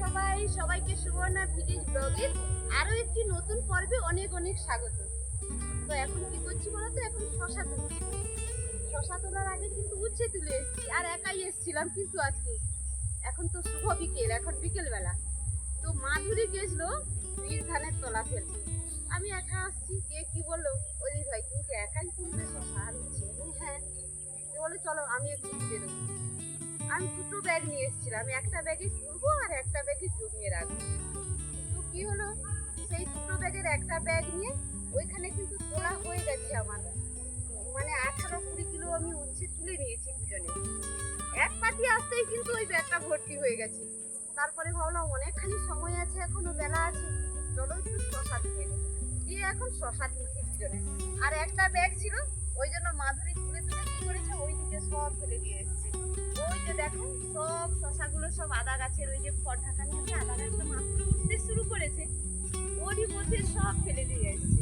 সবাইকে সুবর্ণা ভিলেজ ব্লগের আরো একটি নতুন পর্বে অনেক অনেক স্বাগত। তো এখন কি করছি বলতো, এখন শশা তুলছি। শশা তোলার আগে কিন্তু উচ্ছে তুলে এসেছি, আর একাই এসেছিলাম কিন্তু আজকে। এখন তো শুভ বিকেল, এখন বিকেল বেলা। তো মাধুরী গেছিল বীর ধানের তলা ফেলতে, আমি একা আসছি। কে কি বললো, ওই ভাই তুমি কি একাই তুলবে শশা আর উচ্ছে? হ্যাঁ। বলে চলো আমি একটু তুলে দেবো। আমি দুটো ব্যাগ নিয়ে এসেছিলাম, একটা ব্যাগে তুলবো আর একটা ব্যাগে জমিয়ে রাখবো। তো কি হলো, সেই দুটো ব্যাগের একটা ব্যাগ নিয়ে ওইখানে কিন্তু তোলা হয়ে গেছে আমার, মানে 18-20 কিলো আমি উচ্ছে তুলে নিয়েছি দুজনে। এক পাটি আসতেই কিন্তু ওই ব্যাগটা ভর্তি হয়ে গেছে। তারপরে ভাবলাম অনেকখানি সময় আছে, এখনো বেলা আছে, চলো একটু শশা তুলে নিই। দিয়ে এখন শশা তুলছি দুজনে। আর একটা ব্যাগ ছিল, ওই জন্য মাধুরী তুলে তুলে কি করেছে, ওইদিকে সব ফেলে দিয়ে এসছে। ওই যে দেখো সব শশাগুলো সব আদা গাছের ওই যে ফল ঢাকা নিয়ে আদা গাছটা মাত্র উঠতে শুরু করেছে, ওরই মধ্যে সব ফেলে দিয়ে এসছে।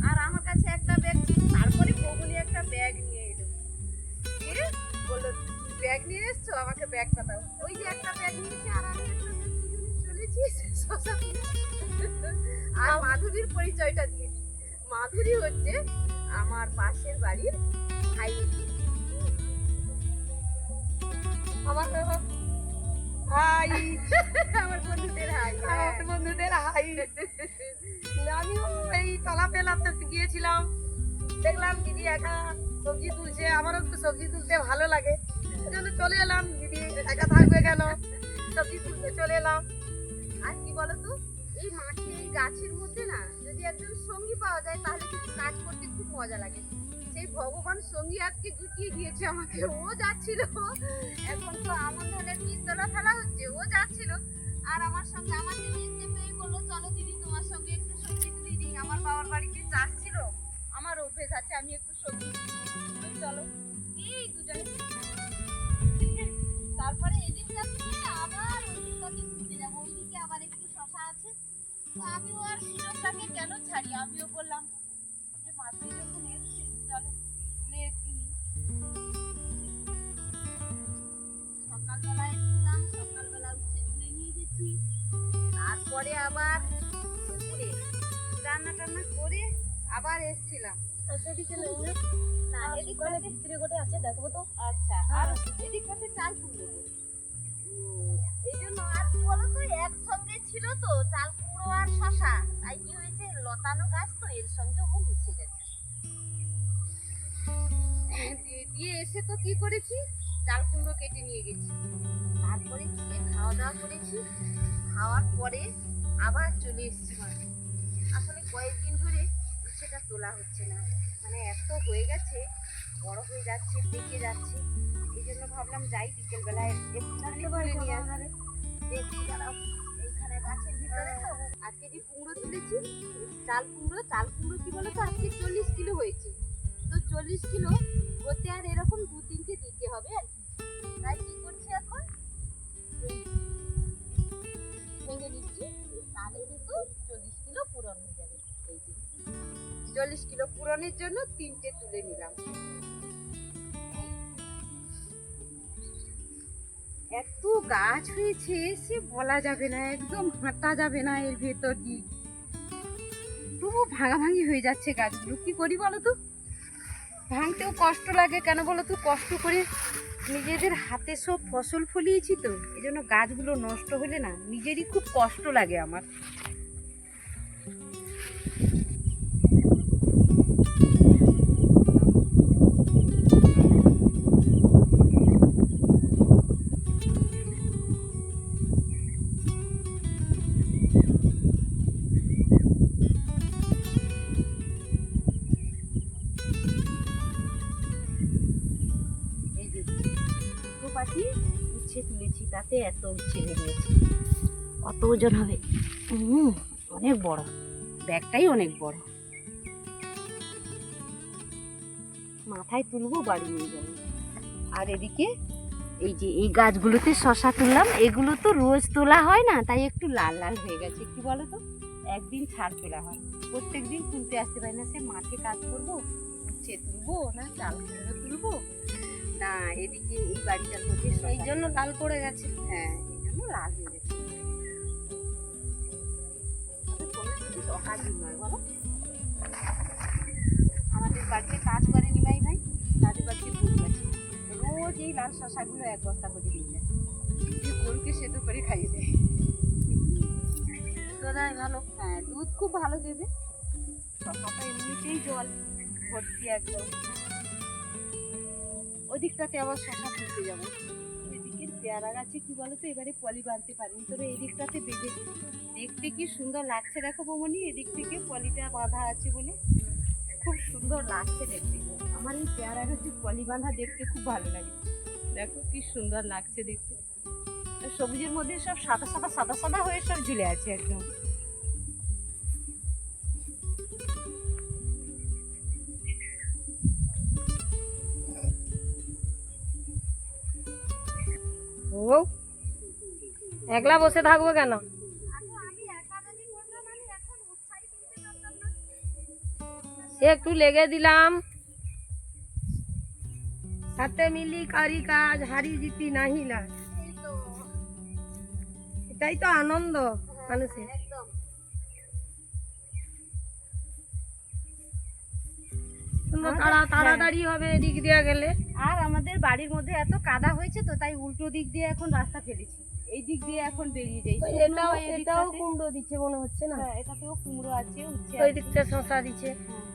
আর আমার কাছে একটা ব্যাগ ছিল, তারপরে বগুলি একটা ব্যাগ নিয়ে এলো, দিয়ে বললো ব্যাগ নিয়ে এসছো, আমাকে ব্যাগটা দাও। ওই যে একটা ব্যাগ নিয়েছে আর আমি একটা ব্যাগ চলেছি শশা তুলে। আর মাধুরীর পরিচয়টা দিয়েছি, মাধুরী হচ্ছে আমার পাশের বাড়ির ভাই। আমার হাই, আমার বন্ধুদের হাই। আমার বন্ধুদের হাই। আমিও এই তলা পেলাতে গিয়েছিলাম, দেখলাম দিদি একা সবজি তুলছে, আমারও একটু সবজি তুলতে ভালো লাগে, ওই জন্য চলে এলাম। দিদি একা থাকবে কেন, সবজি তুলতে চলে এলাম। আর কি বলতো, এই মাঠে এই গাছের মধ্যে না যদি একজন সঙ্গী পাওয়া যায় তাহলে কিন্তু কাজ করতে খুব মজা লাগে। সেই ভগবান সঙ্গী আজকে জুটিয়ে দিয়েছে আমাকে। ও যাচ্ছিল, এখন তো আমন ধানের বীজতলা ফেলা হচ্ছে, ও যাচ্ছিল আর আমার সঙ্গে আমাকে দেখতে পেয়ে বললো চলো দিদি তোমার সঙ্গে একটু সবজি তুলে দিই। আমার বাবার বাড়িতে চাষ ছিল, আমার অভ্যেস আছে, আমি একটু সবজি তুলি। চলো এই দুজনে। তারপরে এদিকটা তুলে আবার ওইদিকটাকে তুলতে যাবো, ওইদিকে আবার একটু শশা আছে। তো আমিও আর সুযোগটাকে কেন ছাড়ি, আমিও বললাম যে মাঠে যখন এসছি চলো তুলে একটু নিই। সকালবেলা এসেছিলাম, সকালবেলা উঠে তুলে নিয়ে গেছি। তারপরে আবার দুপুরে রান্না টান্না করে আবার এসেছিলাম। সেদিকে নেই না, না এদিকে ভিতরে গোটে আছে, দেখবো তো। আচ্ছা, আর এদিকটাতে চাল কুমড়ো, এই জন্য আর কি বলতো একসঙ্গে ছিল তো চাল কুমড়ো আর শশা, তাই কি হয়েছে লতানো গাছ তো এর সঙ্গে ও মিশে গেছে। দিয়ে এসে তো কি করেছি, চাল কুমড়ো কেটে নিয়ে গেছি, তারপরে গিয়ে খাওয়া দাওয়া করেছি। খাওয়ার পরে আবার চলে এসেছি মাঠে। আসলে কয়েকদিন ধরে উচ্ছেটা তোলা হচ্ছে না, মানে এত হয়ে গেছে, বড় হয়ে যাচ্ছে, পেকে যাচ্ছে। এই জন্য ভাবলাম যাই বিকেলবেলায় একটুখানি তুলে নিয়ে আসবে। দেখছি দাঁড়াও, এইখানে গাছের ভিতরে তো আজকে যে কুমড়ো তুলেছি, চাল কুমড়ো কি বলতো আজকে 40 কিলো হয়েছে। তো 40 কিলো হতে আর এরকম 2-3টে দিতে হবে আর কি। তাই কি করছি এখন, ভেঙে নিচ্ছি, তাহলে কিন্তু 40 কিলো পূরণ হয়ে যাবে। এই যে 40 কিলো পূরণের জন্য 3টে তুলে নিলাম। এত গাছ হয়েছে সে বলা যাবে না, একদম হাঁটা যাবে না এর ভেতর দিয়ে। তবু ভাঙাভাঙি হয়ে যাচ্ছে গাছগুলো, কি করি বলো তো, ভাঙতেও কষ্ট লাগে। কেন বলো তো, কষ্ট করে নিজেদের হাতে সব ফসল ফলিয়েছি তো, এই জন্য গাছগুলো নষ্ট হলে না নিজেরই খুব কষ্ট লাগে আমার। উচ্ছে তুলেছি, তাতে এত উচ্ছে বেরিয়েছে। কত ওজন হবে, অনেক বড়, ব্যাগটাই অনেক বড়। মাথায় তুলবো, বাড়ি নিয়ে যাবো। আর এদিকে এই যে এই গাছগুলোতে শশা তুললাম, এগুলো তো রোজ তোলা হয় না, তাই একটু লাল লাল হয়ে গেছে। কি বলো তো, একদিন ছাড় তোলা হয়, প্রত্যেকদিন তুলতে আসতে পারি না। সে মাঠে কাজ করবো, উচ্ছে তুলবো না চাল কুমড়ো তুলবো না, এদিকে এই বাড়িটার মধ্যে এই জন্য লাল পড়ে গেছে। হ্যাঁ, এই জন্য লাল হয়ে গেছে। অকাজই নয় বলো। আমাদের বাড়িতে কাজ করে নিমাই ভাই, তাদের বাড়িতে গরু আছে, রোজ এই লাল শশাগুলো এক বস্তা করে দিয়ে যায়, দিয়ে গরুকে সেদ্ধ করে খাইয়ে দেয়। দাদাই ভালো। হ্যাঁ, দুধ খুব ভালো দেবে। শশাটা এমনিতেই জল ভর্তি একদম। ওদিকটাতে আবার শশা তুলতে যাবো। এদিকের পেয়ারা গাছে কি বলতো এবারে পলি বাঁধতে পারিনি, তবে এদিকটাতে বেঁধে দেখতে কি সুন্দর লাগছে দেখো বৌমনি, এদিক থেকে পলিটা বাঁধা আছে বলে খুব সুন্দর লাগছে দেখতে। আমার এই পেয়ারা গাছে পলি বাঁধা দেখতে খুব ভালো লাগে, দেখো কি সুন্দর লাগছে দেখতে। তো সবুজের মধ্যে সব সাদা সাদা সাদা সাদা হয়ে সব ঝুলে আছে একদম। ও একলা বসে থাকবো কেন? সে একটু লেগে দিলাম, সাথে মিলি কারি কাজ, হারি জিতি নাহি লাজ। এটাই তো আনন্দ মানুষের। একদম সুন্দর তাড়াতাড়ি হবে এদিক দিয়ে গেলে। আর আমাদের বাড়ির মধ্যে এত কাদা হয়েছে তো তাই উল্টো দিক দিয়ে এখন রাস্তা ফেলেছি, এই দিক দিয়ে এখন বেরিয়ে যাই। এটাও কুমড়ো দিচ্ছে মনে হচ্ছে না? হ্যাঁ, এটাতেও কুমড়ো আছে, উচ্ছে ওই আছে। দিকটা শশা দিচ্ছে। হ্যাঁ।